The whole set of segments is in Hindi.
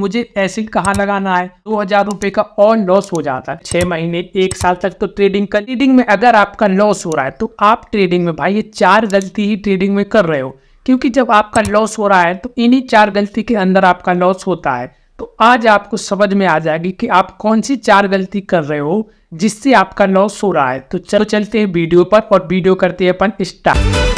मुझे ऐसे कहाँ लगाना है। 2000 रुपए का और लॉस हो जाता है। 6 महीने 1 साल तक तो ट्रेडिंग में अगर आपका लॉस हो रहा है तो आप ट्रेडिंग में भाई ये 4 गलती ही ट्रेडिंग में कर रहे हो, क्योंकि जब आपका लॉस हो रहा है तो इन्हीं 4 गलती के अंदर आपका लॉस होता है। तो आज आपको समझ में आ जाएगी कि आप कौन सी 4 गलती कर रहे हो जिससे आपका लॉस हो रहा है। तो चलो चलते हैं वीडियो पर और वीडियो करते हैं अपन स्टार्ट।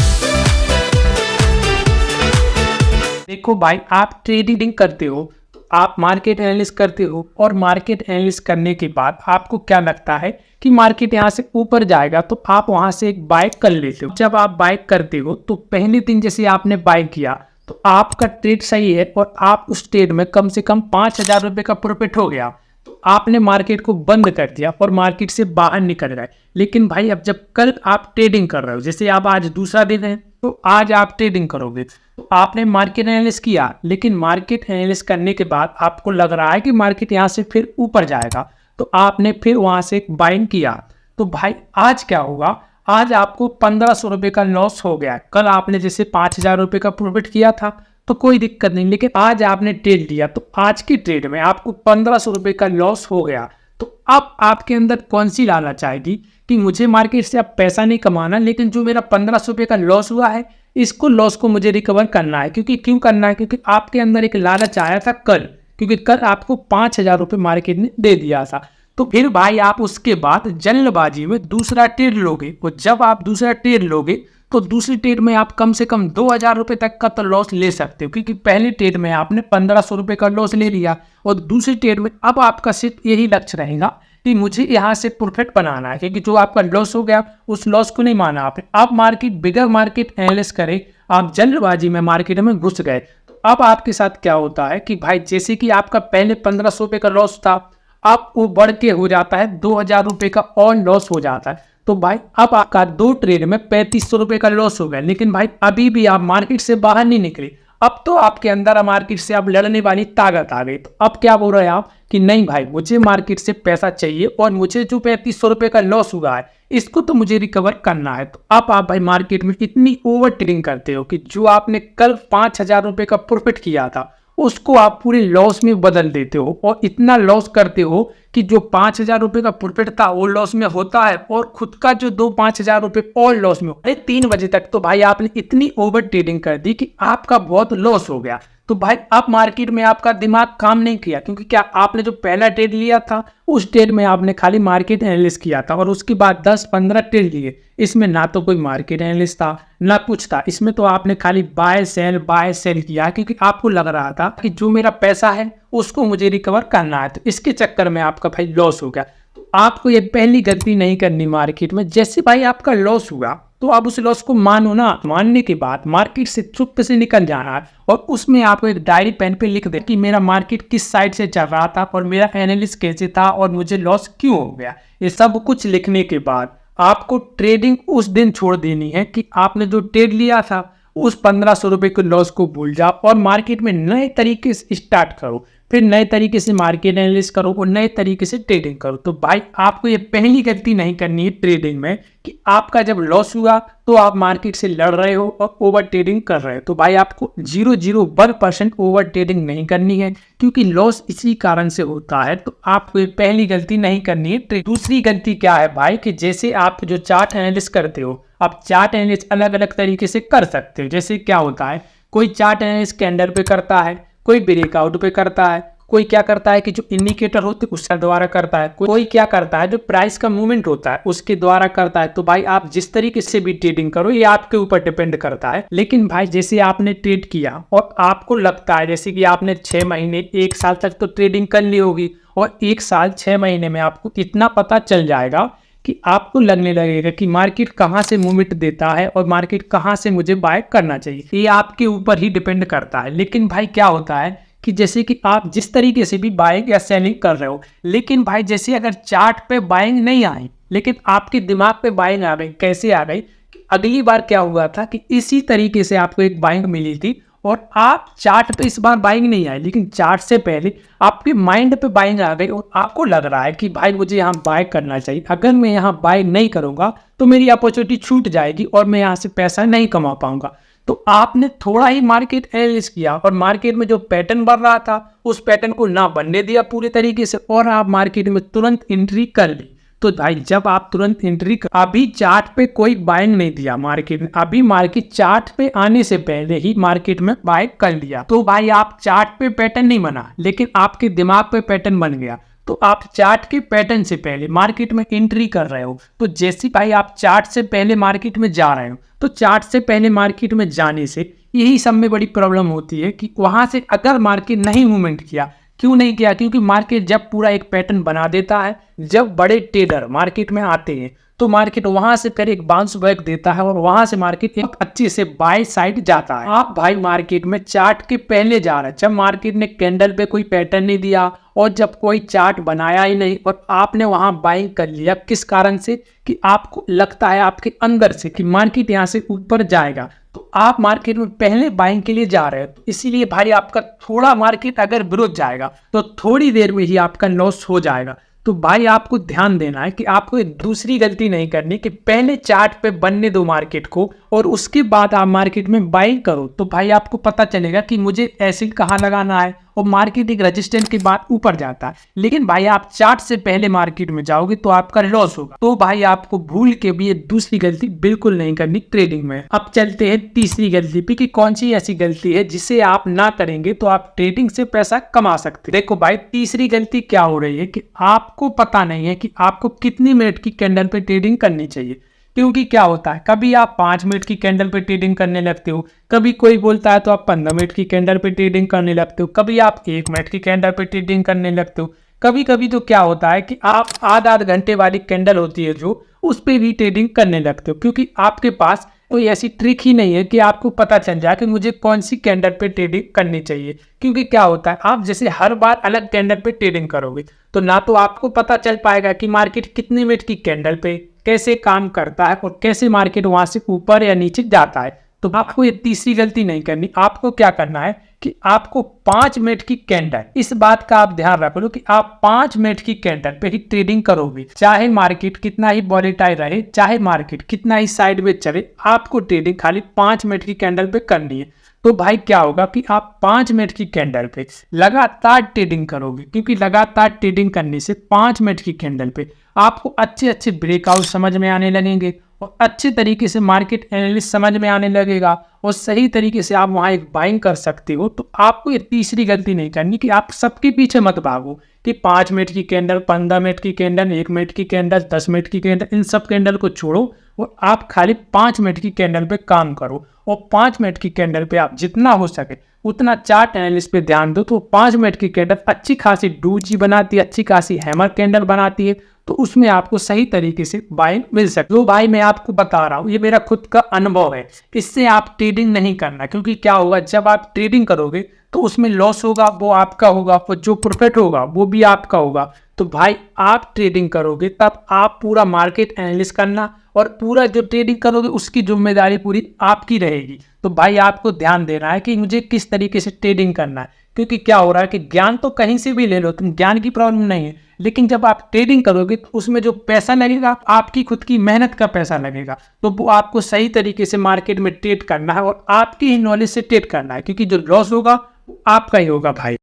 देखो भाई, आप ट्रेडिंग करते हो तो आप मार्केट एनालिस करते हो और मार्केट एनालिस करने के बाद आपको क्या लगता है कि मार्केट यहाँ से ऊपर जाएगा तो आप वहाँ से एक बाय कर लेते हो। जब आप बाय करते हो तो पहले दिन जैसे आपने बाय किया तो आपका ट्रेड सही है और आप उस ट्रेड में कम से कम 5000 रुपये का प्रॉफिट हो गया, तो आपने मार्केट को बंद कर दिया और मार्केट से बाहर निकल गए। लेकिन भाई अब जब कल आप ट्रेडिंग कर रहे हो, जैसे अब आज दूसरा दिन है तो आज आप ट्रेडिंग करोगे, तो आपने मार्केट एनालिस किया, लेकिन मार्केट एनालिस करने के बाद आपको लग रहा है कि मार्केट यहाँ से फिर ऊपर जाएगा, तो आपने फिर वहाँ से एक बाइंग किया। तो भाई आज क्या होगा, आज आपको 1500 रुपये का लॉस हो गया। कल आपने जैसे 5000 रुपये का प्रॉफिट किया था तो कोई दिक्कत नहीं, लेकिन आज आपने ट्रेड लिया तो आज की ट्रेड में आपको 1500 रुपये का लॉस हो गया। तो अब आपके अंदर कौन सी लालच आएगी कि मुझे मार्केट से अब पैसा नहीं कमाना, लेकिन जो मेरा 1500 रुपये का लॉस हुआ है इसको लॉस को मुझे रिकवर करना है। क्यों करना है? क्योंकि आपके अंदर एक लालच आया था कल, क्योंकि कल आपको 5000 रुपये मार्केट ने दे दिया था। तो फिर भाई आप उसके बाद जल्दबाजी में दूसरा ट्रेड लोगे, और जब आप दूसरा ट्रेड लोगे तो दूसरी ट्रेड में आप कम से कम 2000 रुपये तक का तो लॉस ले सकते हो, क्योंकि पहले ट्रेड में आपने 1500 रुपये का लॉस ले लिया और दूसरी ट्रेड में अब आपका सिर्फ यही लक्ष्य रहेगा कि मुझे यहाँ से प्रॉफिट बनाना है, क्योंकि जो आपका लॉस हो गया उस लॉस को नहीं माना आपने। आप बिगर मार्केट एनालिस करें, आप जल्दबाजी में मार्केट में घुस गए, तो अब आपके साथ क्या होता है कि भाई जैसे कि आपका पहले 1500 रुपये का लॉस था, अब वो बढ़ के हो जाता है 2000 रुपये का और लॉस हो जाता है। तो भाई अब आपका 2 ट्रेड में 3500 रुपये का लॉस हो गया, लेकिन भाई अभी भी आप मार्केट से बाहर नहीं निकले। अब तो आपके अंदर मार्केट से आप लड़ने वाली ताकत आ गई। तो अब क्या बोल रहे हैं आप कि नहीं भाई, मुझे मार्केट से पैसा चाहिए और मुझे जो 3500 रुपये का लॉस हुआ है इसको तो मुझे रिकवर करना है। तो अब आप भाई मार्केट में इतनी ओवर ट्रेडिंग करते हो कि जो आपने कल 5000 रुपये का प्रॉफिट किया था उसको आप पूरे लॉस में बदल देते हो, और इतना लॉस करते हो कि जो 5000 रुपये का प्रॉफिट था वो लॉस में होता है और खुद का जो 5000 रुपये और लॉस में। अरे 3 बजे तक तो भाई आपने इतनी ओवर ट्रेडिंग कर दी कि आपका बहुत लॉस हो गया। तो भाई अब मार्केट में आपका दिमाग काम नहीं किया, क्योंकि क्या आपने जो पहला ट्रेड लिया था उस ट्रेड में आपने खाली मार्केट एनालिस किया था और उसके बाद 10-15 ट्रेड लिए, इसमें ना तो कोई मार्केट एनालिस था ना कुछ था, इसमें तो आपने खाली बाय सेल किया, क्योंकि आपको लग रहा था कि जो मेरा पैसा है उसको मुझे रिकवर करना है। तो इसके चक्कर में आपका भाई लॉस हो गया। तो आपको ये पहली गलती नहीं करनी मार्केट में। जैसे भाई आपका लॉस हुआ तो आप उस लॉस को मानो ना, मानने के बाद मार्केट से चुप से निकल जाना है और उसमें आपको एक डायरी पेन पे लिख दे कि मेरा मार्केट किस साइड से चल रहा था और मेरा एनालिसिस कैसे था और मुझे लॉस क्यों हो गया। ये सब कुछ लिखने के बाद आपको ट्रेडिंग उस दिन छोड़ देनी है कि आपने जो ट्रेड लिया था उस 1500 रुपये के लॉस को भूल जाओ और मार्केट में नए तरीके से स्टार्ट करो, फिर नए तरीके से मार्केट एनालिसिस करो और नए तरीके से ट्रेडिंग करो। तो भाई आपको ये पहली गलती नहीं करनी है ट्रेडिंग में कि आपका जब लॉस हुआ तो आप मार्केट से लड़ रहे हो और ओवर ट्रेडिंग कर रहे हो। तो भाई आपको 0.01% ओवर ट्रेडिंग नहीं करनी है, क्योंकि लॉस इसी कारण से होता है। तो आपको ये पहली गलती नहीं करनी है। दूसरी गलती क्या है भाई कि जैसे आप जो चार्ट एनालिसिस करते हो, आप चार्ट एनालिसिस अलग अलग तरीके से कर सकते हो। जैसे क्या होता है, कोई चार्ट एनालिसिस कैंडल पे करता है, कोई ब्रेकआउट पे करता है, कोई क्या करता है कि जो इंडिकेटर होते हैं उसके द्वारा करता है, कोई क्या करता है जो प्राइस का मूवमेंट होता है उसके द्वारा करता है। तो भाई आप जिस तरीके से भी ट्रेडिंग करो ये आपके ऊपर डिपेंड करता है। लेकिन भाई जैसे आपने ट्रेड किया और आपको लगता है जैसे कि आपने 6 महीने 1 साल तक तो ट्रेडिंग कर ली होगी, और 1 साल 6 महीने में आपको इतना पता चल जाएगा कि आपको लगने लगेगा कि मार्केट कहाँ से मूवमेंट देता है और मार्केट कहाँ से मुझे बाय करना चाहिए। ये आपके ऊपर ही डिपेंड करता है। लेकिन भाई क्या होता है कि जैसे कि आप जिस तरीके से भी बाइंग या सेलिंग कर रहे हो, लेकिन भाई जैसे अगर चार्ट पे बाइंग नहीं आई लेकिन आपके दिमाग पे बाइंग आ गई, कैसे आ गई, अगली बार क्या हुआ था कि इसी तरीके से आपको एक बाइंग मिली थी और आप चार्ट पे इस बार बाइंग नहीं आई, लेकिन चार्ट से पहले आपके माइंड पे बाइंग आ गई और आपको लग रहा है कि भाई मुझे यहाँ बाय करना चाहिए, अगर मैं यहाँ बाय नहीं करूँगा तो मेरी अपॉर्चुनिटी छूट जाएगी और मैं यहाँ से पैसा नहीं कमा पाऊंगा। तो आपने थोड़ा ही मार्केट एनालिसिस किया और मार्केट में जो पैटर्न बन रहा था उस पैटर्न को ना बनने दिया पूरे तरीके से और आप मार्केट में तुरंत एंट्री कर ली। तो भाई जब आप तुरंत एंट्री कर, अभी चार्ट पे कोई बाइंग नहीं दिया मार्केट ने, अभी मार्केट चार्ट पे आने से पहले ही मार्केट में बाय कर लिया, तो भाई आप चार्ट पे पैटर्न नहीं बना लेकिन आपके दिमाग पे पैटर्न बन गया। तो आप चार्ट के पैटर्न से पहले मार्केट में एंट्री कर रहे हो, तो जैसे भाई आप चार्ट से पहले मार्केट में जा रहे हो, तो चार्ट से पहले मार्केट में जाने से यही सब में बड़ी प्रॉब्लम होती है कि वहां से अगर मार्केट नहीं मूवमेंट किया, क्यों नहीं किया, क्योंकि मार्केट जब पूरा एक पैटर्न बना देता है, जब बड़े ट्रेडर मार्केट में आते हैं तो मार्केट वहां से फिर एक बाउंस बैक देता है और वहां से मार्केट एक अच्छे से बाय साइड जाता है। आप भाई मार्केट में चार्ट के पहले जा रहे हैं, जब मार्केट ने कैंडल पे कोई पैटर्न नहीं दिया और जब कोई चार्ट बनाया ही नहीं और आपने वहां बाइंग कर लिया, किस कारण से कि आपको लगता है आपके अंदर से कि मार्केट यहाँ से ऊपर जाएगा, तो आप मार्केट में पहले बाइंग के लिए जा रहे हैं। तो इसीलिए भाई आपका थोड़ा मार्केट अगर विरुद्ध जाएगा तो थोड़ी देर में ही आपका लॉस हो जाएगा। तो भाई आपको ध्यान देना है कि आपको एक दूसरी गलती नहीं करनी कि पहले चार्ट पे बनने दो मार्केट को और उसके बाद आप मार्केट में बाइंग करो। तो भाई आपको पता चलेगा कि मुझे ऐसे कहाँ लगाना है और मार्केट एक रेजिस्टेंस के बाद ऊपर जाता है। लेकिन भाई आप चार्ट से पहले मार्केट में जाओगे तो आपका लॉस होगा। तो भाई आपको भूल के भी ये दूसरी गलती बिल्कुल नहीं करनी ट्रेडिंग में। अब चलते हैं तीसरी गलती पे कि कौन सी ऐसी गलती है जिसे आप ना करेंगे तो आप ट्रेडिंग से पैसा कमा सकते हैं। देखो भाई तीसरी गलती क्या हो रही है कि आपको पता नहीं है कि आपको कितनी मिनट की कैंडल पे ट्रेडिंग करनी चाहिए। क्योंकि क्या होता है, कभी आप 5 मिनट की कैंडल पे ट्रेडिंग करने लगते हो, कभी कोई बोलता है तो आप 15 मिनट की कैंडल पे ट्रेडिंग करने लगते हो, कभी आप 1 मिनट की कैंडल पे ट्रेडिंग करने लगते हो, कभी कभी तो क्या होता है कि आप आधा घंटे वाली कैंडल होती है जो उस पर भी ट्रेडिंग करने लगते हो, क्योंकि आपके पास कोई ऐसी ट्रिक ही नहीं है कि आपको पता चल जाए कि मुझे कौन सी कैंडल पे ट्रेडिंग करनी चाहिए। क्योंकि क्या होता है, आप जैसे हर बार अलग कैंडल पे ट्रेडिंग करोगे तो ना तो आपको पता चल पाएगा कि मार्केट कितने मिनट की कैंडल पे कैसे काम करता है और कैसे मार्केट वहां से ऊपर या नीचे जाता है। तो आपको ये तीसरी गलती नहीं करनी। आपको क्या करना है कि आपको 5 मिनट की कैंडल, इस बात का आप ध्यान रख लो कि आप 5 मिनट की कैंडल पे ही ट्रेडिंग करोगे, चाहे मार्केट कितना ही वॉलेटाइल रहे, चाहे मार्केट कितना ही साइडवेज चले, आपको ट्रेडिंग खाली 5 मिनट की कैंडल पे करनी है। तो भाई क्या होगा कि आप 5 मिनट की कैंडल पे लगातार ट्रेडिंग करोगे, क्योंकि लगातार ट्रेडिंग करने से 5 मिनट की कैंडल पे आपको अच्छे अच्छे ब्रेकआउट समझ में आने लगेंगे और अच्छे तरीके से मार्केट एनालिसिस समझ में आने लगेगा और सही तरीके से आप वहाँ एक बाइंग कर सकते हो। तो आपको ये तीसरी गलती नहीं करनी कि आप सबके पीछे मत भागो कि 5 मिनट की कैंडल, 15 मिनट की कैंडल, 1 मिनट की कैंडल, 10 मिनट की कैंडल, इन सब कैंडल को छोड़ो और आप खाली 5 मिनट की कैंडल पे काम करो। और 5 मिनट की कैंडल पे आप जितना हो सके उतना चार्ट एनालिसिस पे ध्यान दो। तो 5 मिनट की कैंडल अच्छी खासी डूजी बनाती है, अच्छी खासी हैमर कैंडल बनाती है, तो उसमें आपको सही तरीके से बाइंग मिल सकती है। तो भाई मैं आपको बता रहा हूँ, ये मेरा खुद का अनुभव है, इससे आप ट्रेडिंग नहीं करना। क्योंकि क्या होगा, जब आप ट्रेडिंग करोगे तो उसमें लॉस होगा वो आपका होगा और जो प्रॉफिट होगा वो भी आपका होगा। तो भाई आप ट्रेडिंग करोगे तब आप पूरा मार्केट एनालिसिस करना और पूरा जो ट्रेडिंग करोगे उसकी जिम्मेदारी पूरी आपकी रहेगी। तो भाई आपको ध्यान देना है कि मुझे किस तरीके से ट्रेडिंग करना है। क्योंकि क्या हो रहा है कि ज्ञान तो कहीं से भी ले लो, तुम, ज्ञान की प्रॉब्लम नहीं है, लेकिन जब आप ट्रेडिंग करोगे तो उसमें जो पैसा लगेगा आपकी खुद की मेहनत का पैसा लगेगा। तो वो आपको सही तरीके से मार्केट में ट्रेड करना है और आपकी ही नॉलेज से ट्रेड करना है, क्योंकि जो लॉस होगा वो आपका ही होगा भाई।